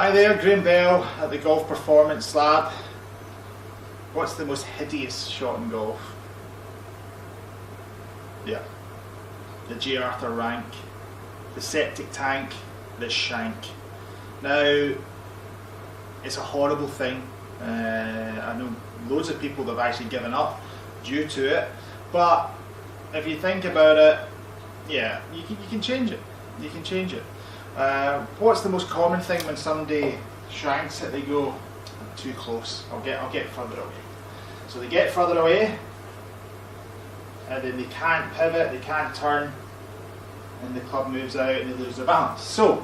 Hi there, Graeme at the Golf Performance Lab. What's the most hideous shot in golf? Yeah, the J. Arthur rank, the septic tank, the shank. Now, it's a horrible thing. I know loads of people that have actually given up due to it, but if you think about it, yeah, you can change it. You can change it. What's the most common thing when somebody shanks it? They go, I'm too close. I'll get further away. So they get further away, and then they can't pivot, they can't turn, and the club moves out and they lose their balance. So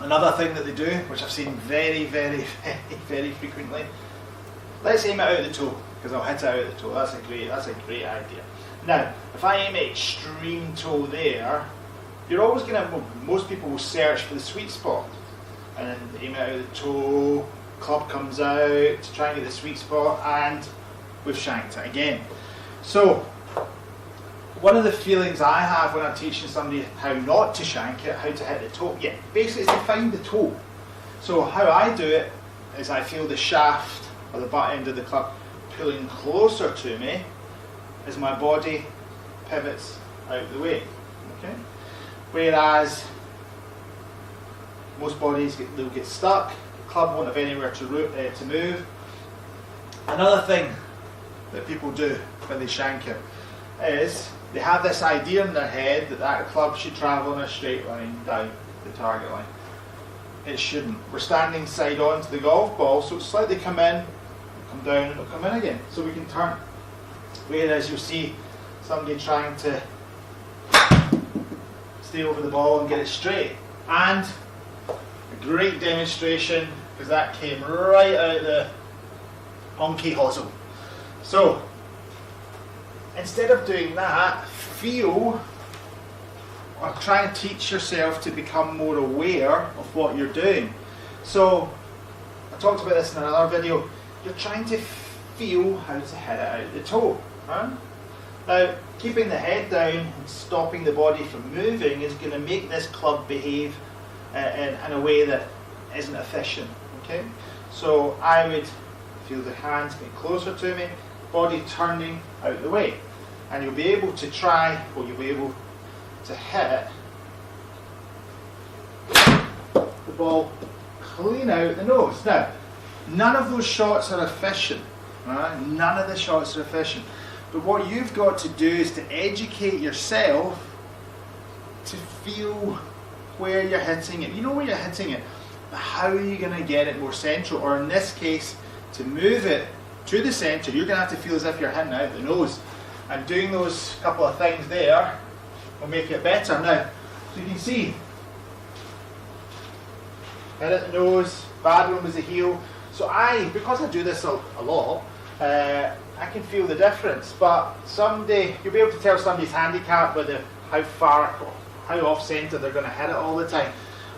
another thing that they do, which I've seen very frequently, let's aim it out the toe, because I'll hit it out the toe. That's a great idea. Now, if I aim at extreme toe there, you're always going to, most people will search for the sweet spot, and then aim it out the toe, club comes out to try and get the sweet spot, and we've shanked it again. So, one of the feelings I have when I'm teaching somebody how not to shank it, how to hit the toe, basically is to find the toe. So how I do it is I feel the shaft or the butt end of the club pulling closer to me as my body pivots out the way. Okay? Whereas most bodies they'll get stuck, the club won't have anywhere to move. Another thing that people do when they shank it is they have this idea in their head that that club should travel in a straight line down the target line. It shouldn't. We're standing side on to the golf ball, so it's slightly come in, come down, and it'll come in again. So we can turn. Whereas you'll see somebody trying to stay over the ball and get it straight. And a great demonstration, because that came right out the honky hosel. So, instead of doing that, feel or try and teach yourself to become more aware of what you're doing. So, I talked about this in another video. You're trying to feel how to hit it out the toe. Huh? Now, keeping the head down and stopping the body from moving is going to make this club behave in a way that isn't efficient. Okay? So, I would feel the hands getting closer to me, body turning out the way. And you'll be able to try, or you'll be able to hit the ball clean out the nose. Now, none of those shots are efficient. Right? None of the shots are efficient. But what you've got to do is to educate yourself to feel where you're hitting it. You know where you're hitting it, but how are you going to get it more central? Or in this case, to move it to the centre, you're going to have to feel as if you're hitting out the nose. And doing those couple of things there will make it better. Now, so you can see, hit at the nose, bad one was the heel. So because I do this a lot, I can feel the difference. But someday, you'll be able to tell somebody's handicap by how off centre they're going to hit it all the time.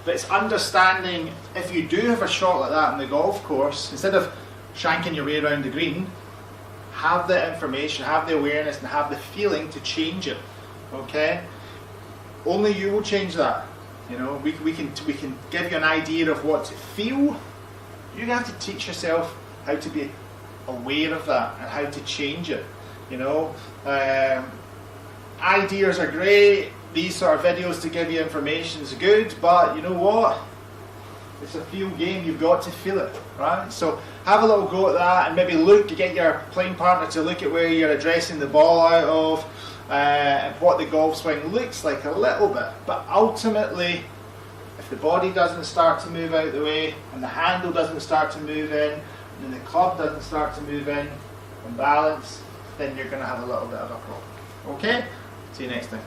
But it's understanding, if you do have a shot like that in the golf course, instead of shanking your way around the green, have the information, have the awareness, and have the feeling to change it. Okay? Only you will change that. You know, we can give you an idea of what to feel. You have to teach yourself how to be aware of that and how to change it. You know, ideas are great. These sort of videos to give you information is good, but you know what? It's a feel game. You've got to feel it, right? So have a little go at that, and maybe get your playing partner to look at where you're addressing the ball out of, and what the golf swing looks like a little bit. But ultimately, if the body doesn't start to move out the way, and the handle doesn't start to move in, and the club doesn't start to move in and balance, then you're going to have a little bit of a problem. Okay? See you next time.